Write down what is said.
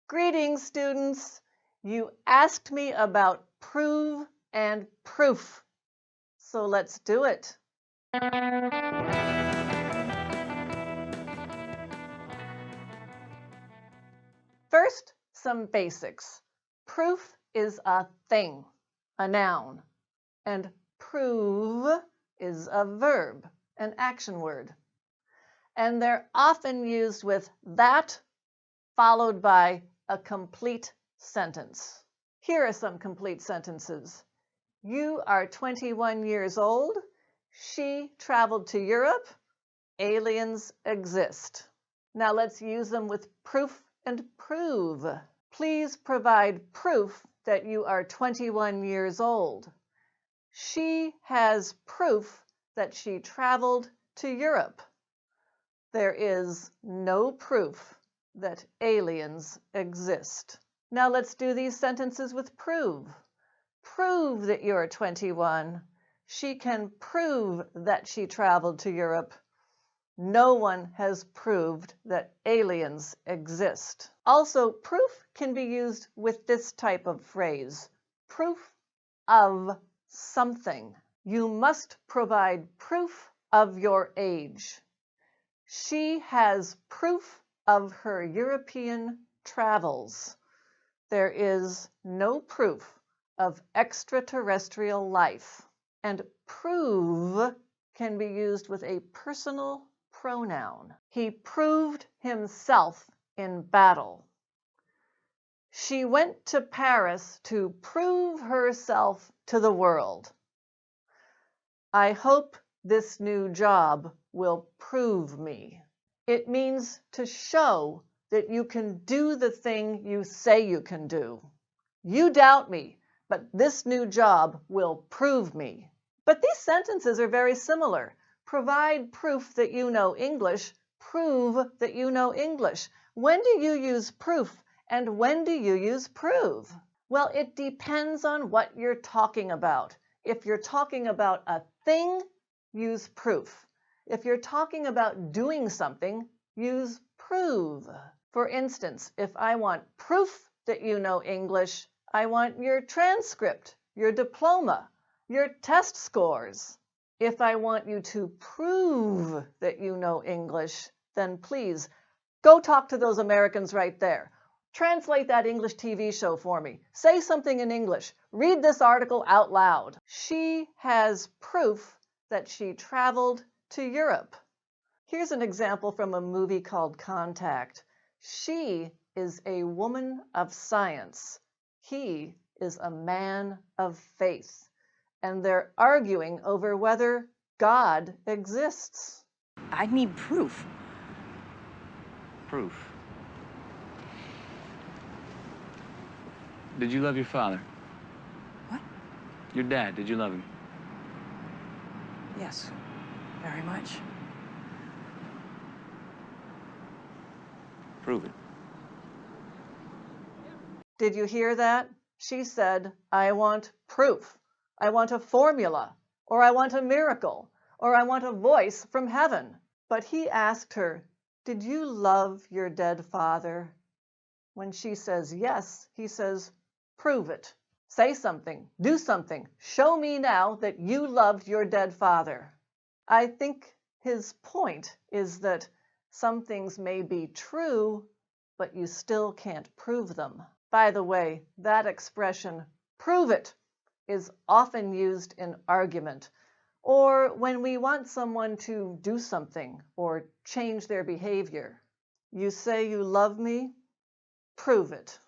Greetings, students. You asked me about prove and proof, so let's do it. First, some basics. Proof is a thing, a noun, and prove is a verb, an action word. And they're often used with that followed by a complete sentence. Here are some complete sentences. You are 21 years old. She traveled to Europe. Aliens exist. Now let's use them with proof and prove. Please provide proof that you are 21 years old. She has proof that she traveled to Europe. There is no proof that aliens exist. Now let's do these sentences with prove. Prove that you're 21. She can prove that she traveled to Europe. No one has proved that aliens exist. Also, proof can be used with this type of phrase, proof of something. You must provide proof of your age. She has proof of her European travels. There is no proof of extraterrestrial life. And prove can be used with a personal pronoun. He proved himself in battle. She went to Paris to prove herself to the world. I hope this new job will prove me. It means to show that you can do the thing you say you can do. You doubt me, but this new job will prove me. But these sentences are very similar. Provide proof that you know English. Prove that you know English. When do you use proof and when do you use prove? Well, it depends on what you're talking about. If you're talking about a thing, use proof. If you're talking about doing something, use prove. For instance, if I want proof that you know English, I want your transcript, your diploma, your test scores. If I want you to prove that you know English, then please go talk to those Americans right there. Translate that English TV show for me. Say something in English. Read this article out loud. She has proof that she traveled to Europe. Here's an example from a movie called Contact. She is a woman of science. He is a man of faith. And they're arguing over whether God exists. I need proof. Proof. Did you love your father? What? Your dad, did you love him? Yes, very much. Prove it. Did you hear that? She said, I want proof. I want a formula, or I want a miracle, or I want a voice from heaven. But he asked her, did you love your dead father? When she says yes, he says, prove it. Say something, do something. Show me now that you loved your dead father. I think his point is that some things may be true, but you still can't prove them. By the way, that expression, prove it, is often used in argument, or when we want someone to do something or change their behavior. You say you love me? Prove it.